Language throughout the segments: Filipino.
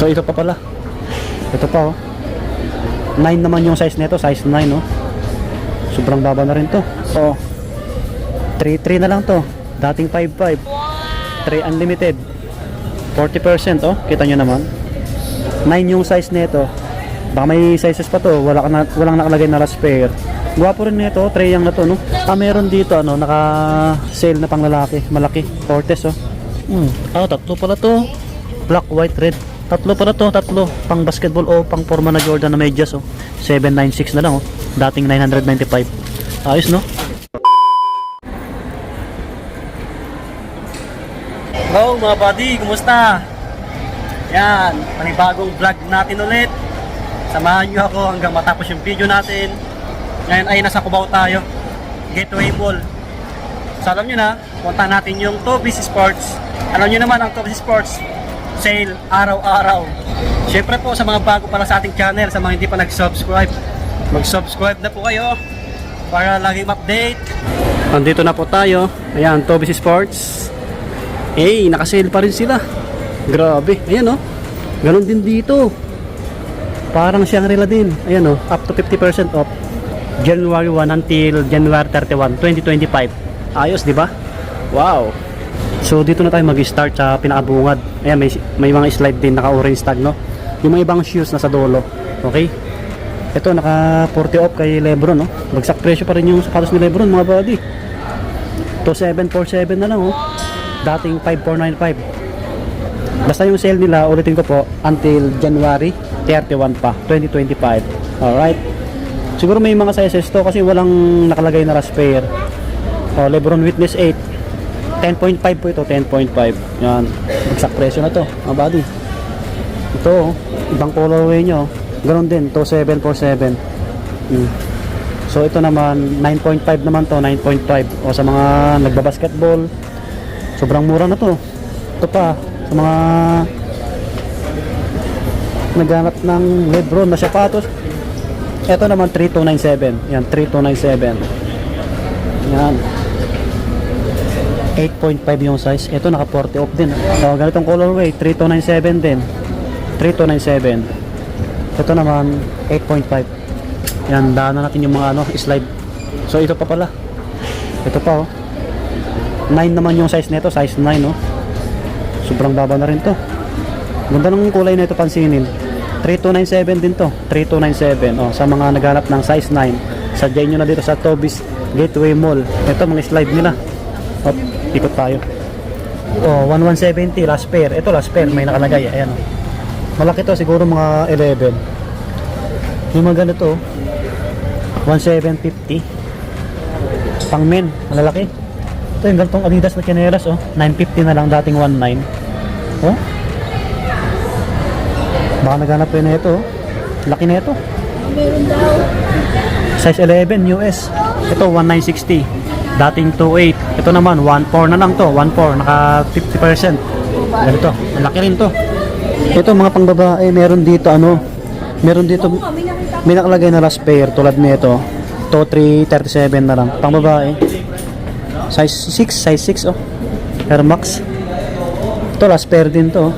So ito pa pala. Ito pa oh. 9 naman yung size nito, size 9 oh. Sobrang baba na rin to. Oh. 3.3 na lang to. Dating 5.5. 3 unlimited. 40% oh. Kita nyo naman. 9 yung size nito. Baka may sizes pa to. Walang nakalagay na last pair. Gwapo rin nito. Tray yang na to no. Meron dito ano, naka sale na pang lalaki. Malaki. Cortez oh. Tatlo pala to. Black, white, red. Tatlo pala to, tatlo. Pang basketball o pang forma na Jordan na medyas oh. 796 na lang oh. Dating 995. Ayos no? Hello mga buddy, kumusta? Yan, panibagong vlog natin ulit. Samahan nyo ako hanggang matapos yung video natin. Ngayon ay nasa Cubao tayo, Gateway Mall. So alam nyo na, punta natin yung Toby's Sports. Alam nyo naman ang Toby's Sports sale araw-araw. Syempre po sa mga bago pala sa ating channel, sa mga hindi pa nag-subscribe, mag-subscribe na po kayo para laging update. Andito na po tayo. Ayan, Toby's Sports. Naka-sale pa rin sila. Grabe. Ayan oh. Ganon din dito. Parang Shangri-La din. Ayan oh, up to 50% off. January 1 until January 31, 2025. Ayos, di ba? Wow. So dito na tayo mag-start sa pinakabungad. Ayan, may mga slide din, naka-orange tag, no? Yung mga ibang shoes nasa dulo. Okay? Ito, naka 40 off kay Lebron, no? Bagsak presyo pa rin yung sapatos ni Lebron, mga buddy. 2747 na lang, oh. Dating 5495. Basta yung sale nila, ulitin ko po, until January 31 pa, 2025. Alright? Siguro may mga sizes to kasi walang nakalagay na last pair. Lebron Witness 8. 10.5 po ito, 10.5. Yan. Bagsak presyo na to, mga buddy. Ito, ibang colorway nyo. Ganon din, 2747. So ito naman, 9.5 naman to, 9.5. O sa mga nagbabasketball, sobrang mura na to. Ito pa, sa mga naghanap ng Lebron na sapatos. Ito naman, 3297. Yan, 3297. Yan. 8.5 yung size. Ito naka 40 off din. So ganitong colorway 3297 din. 3297. Ito naman 8.5. Yan, daanan natin yung mga slide. So ito pa pala. Ito pa oh. 9 naman yung size nito, size 9 oh. Sobrang baba na rin to. Ganda ng kulay nito, pansinin. 3297 din to. 3297 oh, sa mga naghanap ng size 9. Sadyain nyo na dito sa Toby's Gateway Mall. Ito mga slide nila. Hop, ikot tayo. 1170 last pair. Ito last pair, may nakalagay. Ayan oh. Malaki to, siguro mga 11. Yung mga ganito 1750. Pang men, malalaki. Ito yung ganitong Adidas na chinelas oh. 950 na lang, dating 19. Oh. Baka naghanap yun na ito oh. Laki na ito. Size 11 US. Ito 1960. Dating 28. Ito naman 14 na lang to. 14 naka 50%. Ganito. Malaki rin to. Ito mga pangbabae, meron dito meron dito may nakalagay na last pair tulad nito. To 337 na lang. Pangbabae. Size 6 oh. Air Max. Ito last pair din to.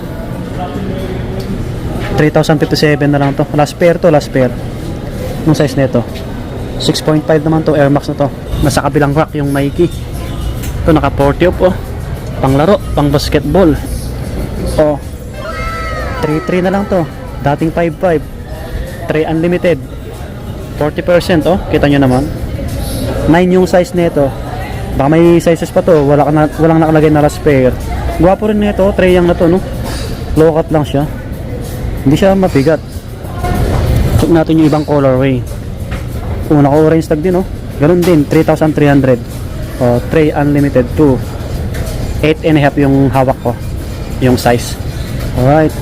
3057 na lang to. Last pair to, last pair. Yung size nito. 6.5 naman to, Air Max na to. Nasa kabilang rack yung Nike. Ito naka 40 off oh. Panglaro, pang basketball. Oh. 3.3 na lang to. Dating 5.5. 3 unlimited. 40% oh. Kita nyo naman. 9 yung size nito. Baka may sizes pa to. Walang nakalagay na last pair. Gwapo rin nito. Tray yang na to no. Low cut lang siya. Hindi siya mabigat. Check natin yung ibang colorway. Naka orange tag din oh. Ganun din, 3,300. Tray unlimited 2. 8.5 yung hawak ko. Yung size. Alright.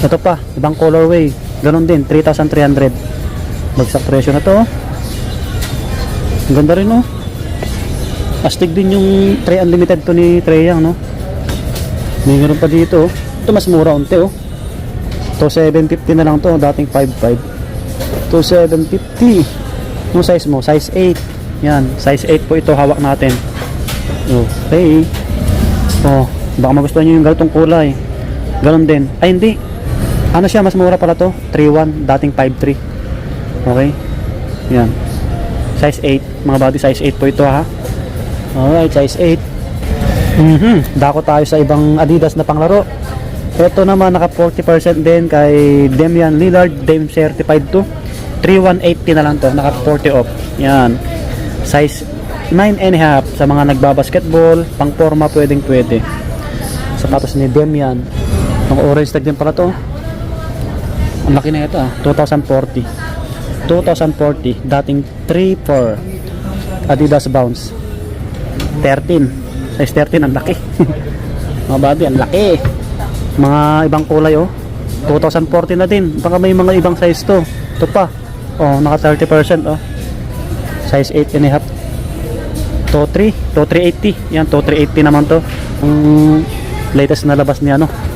Ito pa, ibang colorway. Ganun din, 3,300. Bagsak presyo na to. Ang ganda rin oh. Astig din yung tray unlimited to ni Treyang no. May meron pa dito oh. Ito mas mura unti oh. To 750 na lang to, dating 5.5. To 750. Yung size mo, size 8. Yan, size 8 po ito hawak natin. Okay. Baka magustuhan nyo yung ganitong kulay. Ganon din. Ay hindi, Ano siya, mas mura pala to, 3.1, dating 5.3. Okay, yan, size 8 mga buddy, size 8 po ito ha. Alright, size 8. Dako tayo sa ibang Adidas na panglaro. Ito naman naka 40% din kay Damian Lillard, Dame certified to, 3,180 na lang to, naka 40 off. Yan, size 9.5 sa mga nagbabasketball, pang forma pwede. Sapatos ni Damian, ang orange tag din pala to. Ang laki na ito 2040, dating 3.4 Adidas Bounce 13, size 13, ang laki. Mga babi, ang laki. Mga ibang kulay 2040 na din, baka may mga ibang size to. Ito pa, naka 30% size 8.5 to 380, yan, to 380 naman to. Ang latest na labas ni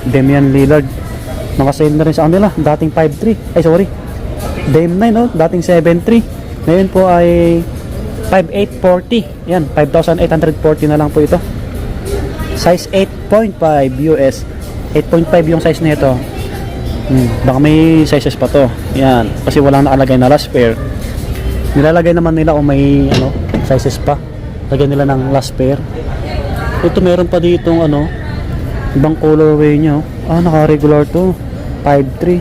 Damian Lillard, naka-sale na rin sa kanila, dating 5.3, ay sorry, Dame 9 dating 7.3, ngayon po ay 5,840, yan, 5,840 na lang po ito. Size 8.5 US, 8.5 yung size nito. Baka may sizes pa to, yan, kasi walang nakalagay na last pair. Nilalagay naman nila kung may sizes pa, lagyan nila ng last pair. Ito meron pa dito ibang colorway nya. Naka regular to, 5.3.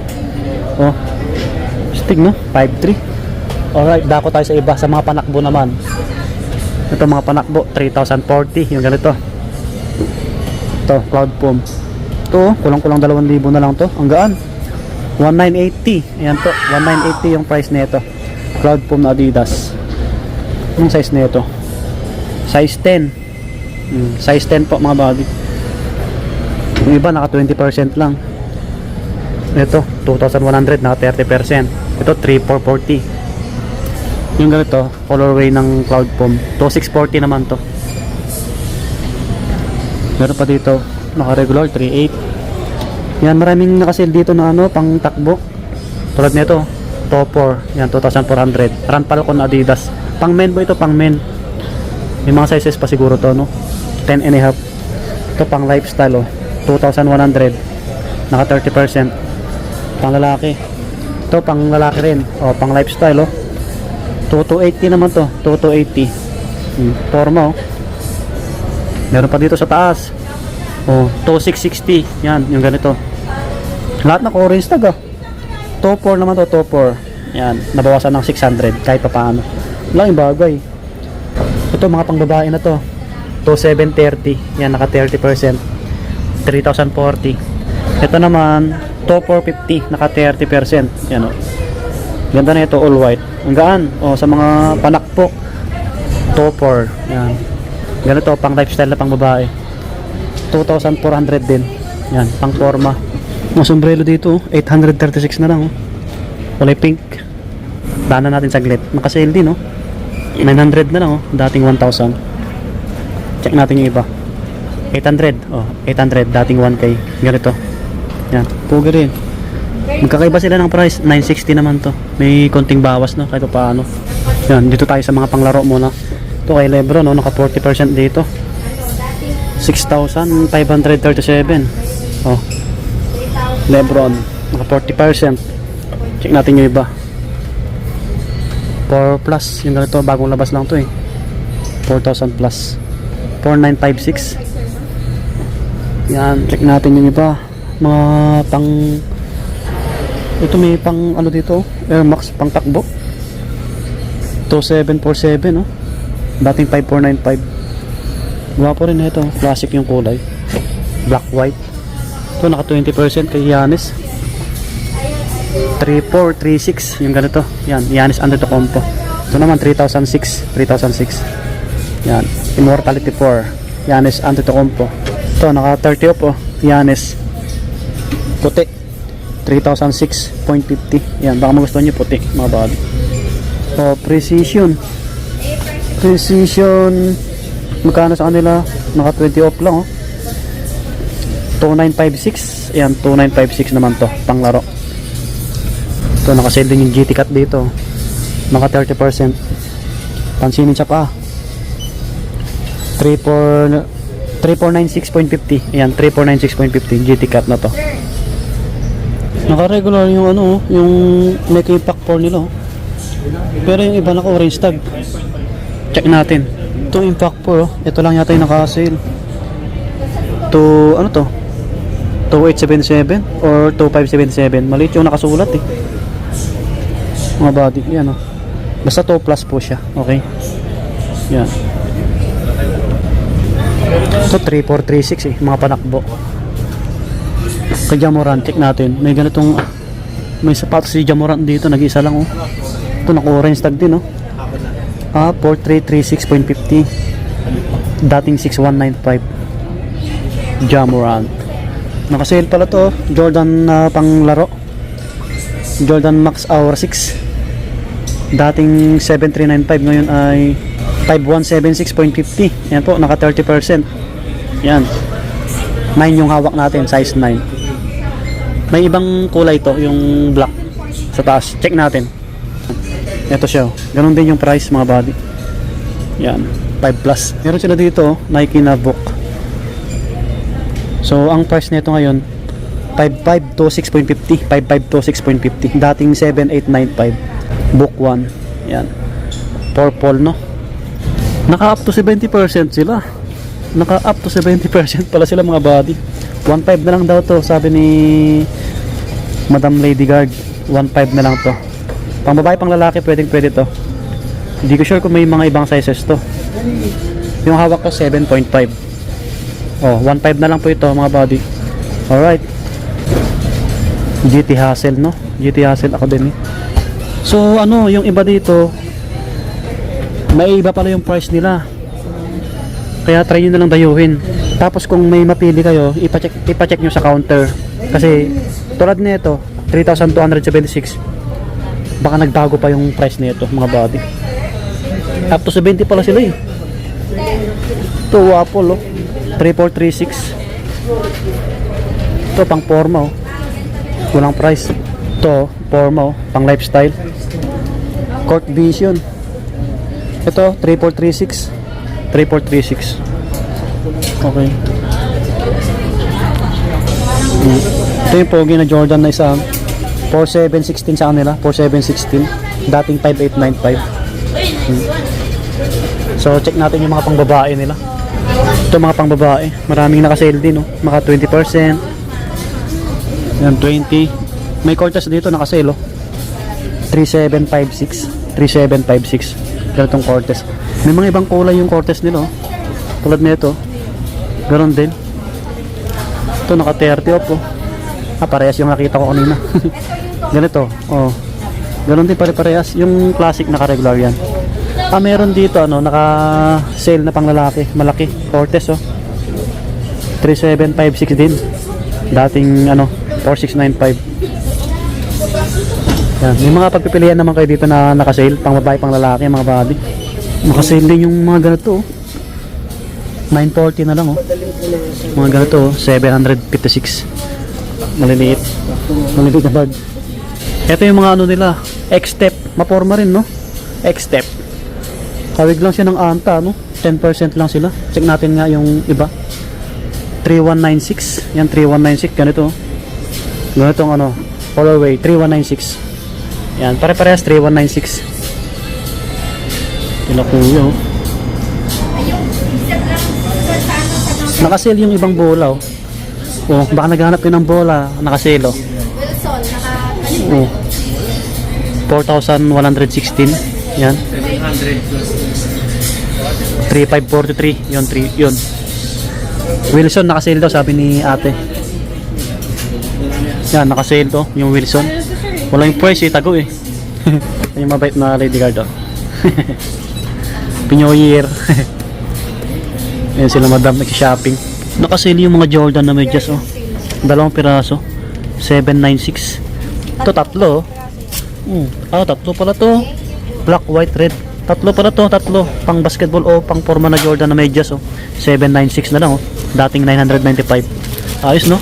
Stig 5.3. Alright, dako tayo sa iba, sa mga panakbo naman. Ito mga panakbo, 3,040 yung ganito. Ito, Cloud Foam. Ito, kulang-kulang 2,000 na lang to. Ang gaan, 1,980. Ayan to, 1,980 yung price nito. Cloud Foam na Adidas. Yung size nito, size 10. Size 10 po mga body. Yung iba naka 20% lang. Ito 2,100, naka 30%. Ito 3,440. Yung ganito colorway ng Cloud Foam, 2,640 naman to. Meron pa dito naka regular 3,800. Yan, maraming nakasale dito na pang takbo. Tulad nito Topor, yan, 2,400. Run Falcon Adidas. Pang men po ito, pang men. May mga sizes pa siguro to 10.5. Ito pang lifestyle 2,100, naka 30%. Pang lalaki, ito pang lalaki rin, pang lifestyle 2,280 naman to, 2,280. Forma meron pa dito sa taas 2,660. yan, yung ganito, lahat na orange tag top 4 naman to, top 4. Yan, nabawasan ng 600 kahit pa paano, laking bagay. Ito mga pang babae na to, 2,730. yan, naka 30%, 3,040. Ito naman top 450, naka 30%. yan ganda na ito, all white, ang gaan sa mga panakpok. Top 4, yan, ganito pang lifestyle na pang babae, 2,400 din. Yan, pang forma. Mga sombrero dito 836 na lang kulay pink. Daanan natin saglit, nakasale din 900 na lang dating 1,000. Check natin yung iba, 800, 800 dating 1K. ganito, yan, pugi rin. Magkakaiba sila ng price, 960 naman to, may konting bawas kahit paano. Yan, dito tayo sa mga panglaro muna. Ito kay Lebron naka 40% dito, 6,537. Lebron naka 40%. Check natin yung iba, 4 plus yung ganito, bagong labas lang to 4,000 plus, 4,956. yan, check natin yung iba, mga pang, ito may pang dito, Air Max pang takbo, 2,747 dating 5,495. Gwapo rin ito, classic yung kulay, black white. Ito naka 20% kay Giannis, 3,436 yung ganito. Yan, Giannis Antetokounmpo. Ito naman 3,006. Yan, Immortality 4, Giannis Antetokounmpo. Ito naka 30 off Giannis, puti, 3,006.50. yan, baka magustuhan nyo puti mga body. Precision magkano sa kanila, naka 20 off lang 2,956. yan, 2,956 naman to, panglaro. Ito naka-sale din yung GT Cut dito, naka 30%. Pansinin siya pa, 3,496.50. yan, 3,496.50 GT Cut na to. Naka-regular yung ano, yung Nike Pack 4 nila. Pero yung iba naka-orange tag. Check natin. Ito Impact 4, ito lang yata yung naka-sale. To, ano to? 2877 or 2577. Maliit yung nakasulat eh. Mga body, yan o. Basta 2 plus po siya, okay? Yan. Ito 3436 eh, mga panakbo. Kay Jamoran, check natin. May ganitong, may sapatos si Jamoran dito, nag-isa lang oh. Ito naka-orange tag din oh. 4336.50. Dating 6195. Jamoran. Naka-sale pala to, Jordan panglaro. Jordan Max Hour 6. Dating 7395, ngayon ay 5176.50. Yan po, naka 30%. Yan. 9 yung hawak natin, size 9. May ibang kulay to, yung black sa taas. Check natin. Ito siya. Ganun din yung price mga body. Yan, 5 plus. Meron sila dito, Nike na book. So, ang price nito ngayon 5526.50. 5526.50. Dating 7895. Book 1. Yan. Purple, no? Naka up to 70% sila. Naka up to 70% pala sila mga body. 1.5 na lang daw to, sabi ni Madam Lady Guard. 1.5 na lang to. Pang babae, pang lalaki, pwede to. Hindi ko sure kung may mga ibang sizes to. Yung hawak ko 7.5. Oh, 1.5 na lang po ito mga body. Alright. GT Hassel, no? GT Hassel Academy. So ano, yung iba dito, may iba pala yung price nila. Kaya try nyo na lang dayuhin. Tapos kung may mapili kayo, ipacheck nyo sa counter. Kasi tulad nito, 3,276. Baka nagbago pa yung price nito mga body. Up to 70 pala sila eh. Ito Apple oh, 3436. Ito pang forma oh, walang price. Ito forma oh, pang lifestyle. Court Vision. Ito 3436. 3436. Okay. Ito yung pogi na Jordan na isa. 4716 sa kanila, 4716. Dating 5895. So check natin yung mga pangbabae nila. Ito mga pangbabae, maraming naka-sale din oh. Mga 20%. Yan 20. May Cortez dito naka-sale oh. 3756. 3756. Ganitong Cortez. May mga ibang kulay yung Cortez nila oh. Tulad nito. Ganon din. Ito naka 30 off oh. Parehas yung nakita ko kanina. Ganito, oh. Ganon din pare-parehas. Yung classic naka-regular yan. Meron dito ano, naka-sale na pang lalaki, malaki, Cortez oh. 3756 din. Dating ano, 4695. Yan, may mga pagpipilian naman kayo dito na naka-sale, pang babae, pang lalaki, mga body. Naka-sale din yung mga ganito oh. 940 na lang oh. Mga ganito oh, 756. Maliliit. Maliliit na bag. Ito yung mga ano nila, X-Step, maporma rin no? X-Step. Kawig lang siya ng anta no? 10% lang sila. Check natin nga yung iba. 3196. Yan 3196 ganito. Ganitong ano, colorway 3196. Yan, pare-parehas 3196. Tila kuya oh. Naka-sale yung ibang bola oh. Oh, baka naghanap yun ng bola, naka-sale oh. Oh. 4,116. Yan. 3,543. Yun, 3. Yun. Wilson, naka-sale daw, sabi ni ate. Yan, naka-sale to, yung Wilson. Wala yung price, tago eh. Yung mabait na Lady Guard oh. Pinoyer. Ayan sila madam, nag-shopping. Naka-sale yung mga Jordan na medyas oh. 2 piraso. 796. Ito tatlo oh. Tatlo pala to. Black, white, red. Tatlo pala to, tatlo. Pang basketball o pang forma na Jordan na medyas oh. 796 na lang oh. Dating 995. Ayos no?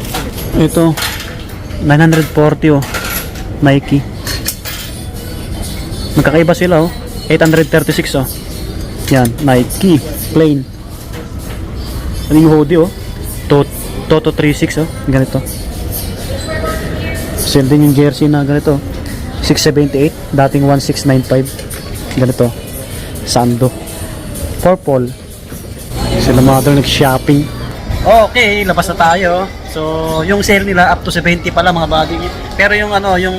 Ito 940 oh. Nike. Magkakaiba sila oh. 836 oh. Yan, Nike plain. Ano yung hoodie oh. Toto 36 oh. Ganito. Sale din yung jersey na ganito. 678, dating 1695. Ganito. Sando. Purple. Sila mother nag-shopping. Okay, labas na tayo. So, yung sale nila up to 70 pala mga bagay. Pero yung ano, yung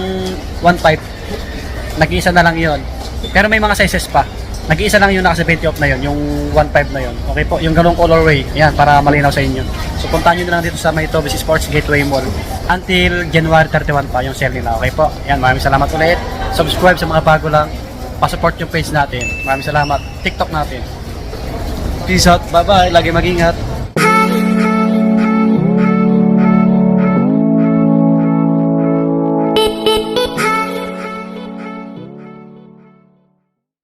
1.5, nag-iisa na lang yon. Pero may mga sizes pa. Nag-iisa lang yung naka 70 off na yon, yung 1.5 na yon. Okay po, yung ganong colorway. Ayan, para malinaw sa inyo. So, puntahan nyo na lang dito sa may Tobias Sports Gateway Mall. Until January 31 pa yung sale nila. Okay po. Ayan, maraming salamat ulit. Subscribe sa mga bago lang. Pa-support yung page natin. Maraming salamat. TikTok natin. Peace out. Bye-bye. Lagi mag-ingat.